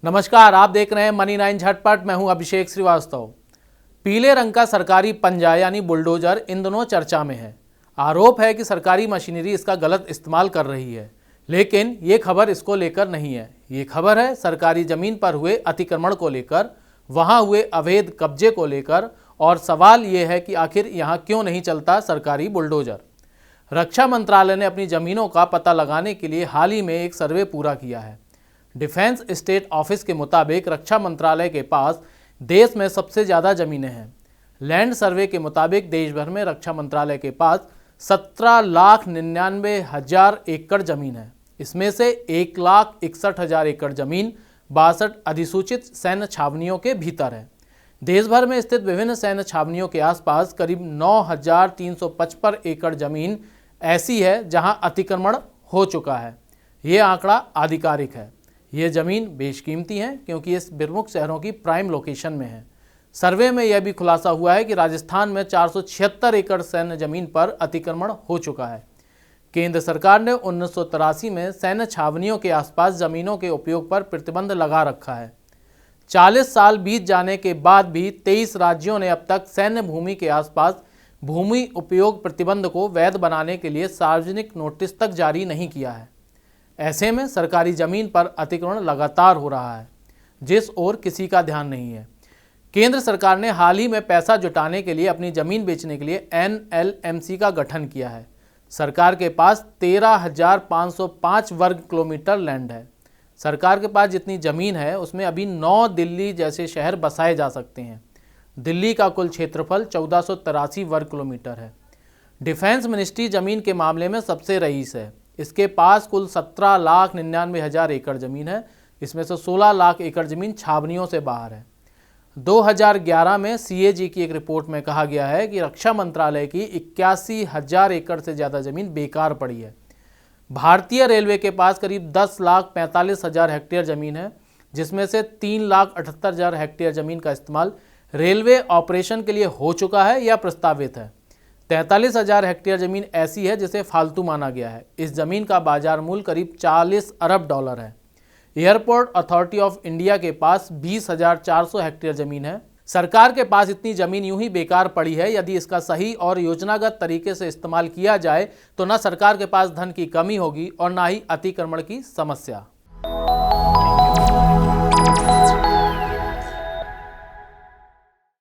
नमस्कार, आप देख रहे हैं मनी 9 झटपट। मैं हूं अभिषेक श्रीवास्तव। पीले रंग का सरकारी पंजा यानी बुलडोजर इन दिनों चर्चा में है। आरोप है कि सरकारी मशीनरी इसका गलत इस्तेमाल कर रही है, लेकिन ये खबर इसको लेकर नहीं है। ये खबर है सरकारी जमीन पर हुए अतिक्रमण को लेकर, वहां हुए अवैध कब्जे को लेकर, और सवाल ये है कि आखिर यहाँ क्यों नहीं चलता सरकारी बुलडोजर। रक्षा मंत्रालय ने अपनी जमीनों का पता लगाने के लिए हाल ही में एक सर्वे पूरा किया है। डिफेंस स्टेट ऑफिस के मुताबिक रक्षा मंत्रालय के पास देश में सबसे ज़्यादा ज़मीनें हैं। लैंड सर्वे के मुताबिक देश भर में रक्षा मंत्रालय के पास 17,99,000 एकड़ ज़मीन है। इसमें से 1,61,000 एकड़ ज़मीन 62 अधिसूचित सैन्य छावनियों के भीतर है। देश भर में स्थित विभिन्न सैन्य छावनियों के आसपास करीब 9,355 एकड़ ज़मीन ऐसी है जहां अतिक्रमण हो चुका है। ये आंकड़ा आधिकारिक है। ये ज़मीन बेशकीमती है क्योंकि इस प्रमुख शहरों की प्राइम लोकेशन में है। सर्वे में यह भी खुलासा हुआ है कि राजस्थान में 476 एकड़ सैन्य जमीन पर अतिक्रमण हो चुका है। केंद्र सरकार ने 1983 में सैन्य छावनियों के आसपास ज़मीनों के उपयोग पर प्रतिबंध लगा रखा है। 40 साल बीत जाने के बाद भी 23 राज्यों ने अब तक सैन्य भूमि के आसपास भूमि उपयोग प्रतिबंध को वैध बनाने के लिए सार्वजनिक नोटिस तक जारी नहीं किया है। ऐसे में सरकारी जमीन पर अतिक्रमण लगातार हो रहा है, जिस ओर किसी का ध्यान नहीं है। केंद्र सरकार ने हाल ही में पैसा जुटाने के लिए अपनी जमीन बेचने के लिए NLMC का गठन किया है। सरकार के पास 13,505 वर्ग किलोमीटर लैंड है। सरकार के पास जितनी ज़मीन है उसमें अभी 9 दिल्ली जैसे शहर बसाए जा सकते हैं। दिल्ली का कुल क्षेत्रफल 1483 वर्ग किलोमीटर है। डिफेंस मिनिस्ट्री ज़मीन के मामले में सबसे रईस है। इसके पास कुल 17,99,000 एकड़ ज़मीन है। इसमें से 16 लाख एकड़ ज़मीन छावनियों से बाहर है। 2011 में CAG की एक रिपोर्ट में कहा गया है कि रक्षा मंत्रालय की 81,000 एकड़ से ज़्यादा ज़मीन बेकार पड़ी है। भारतीय रेलवे के पास करीब 10,45,000 हेक्टेयर ज़मीन है, जिसमें से 3,78,000 हेक्टेयर ज़मीन का इस्तेमाल रेलवे ऑपरेशन के लिए हो चुका है या प्रस्तावित है। 43,000 हेक्टेयर ज़मीन ऐसी है जिसे फालतू माना गया है। इस ज़मीन का बाजार मूल्य करीब 40 अरब डॉलर है। एयरपोर्ट अथॉरिटी ऑफ इंडिया के पास 20,400 हेक्टेयर ज़मीन है। सरकार के पास इतनी ज़मीन यूं ही बेकार पड़ी है। यदि इसका सही और योजनागत तरीके से इस्तेमाल किया जाए तो न सरकार के पास धन की कमी होगी और ना ही अतिक्रमण की समस्या।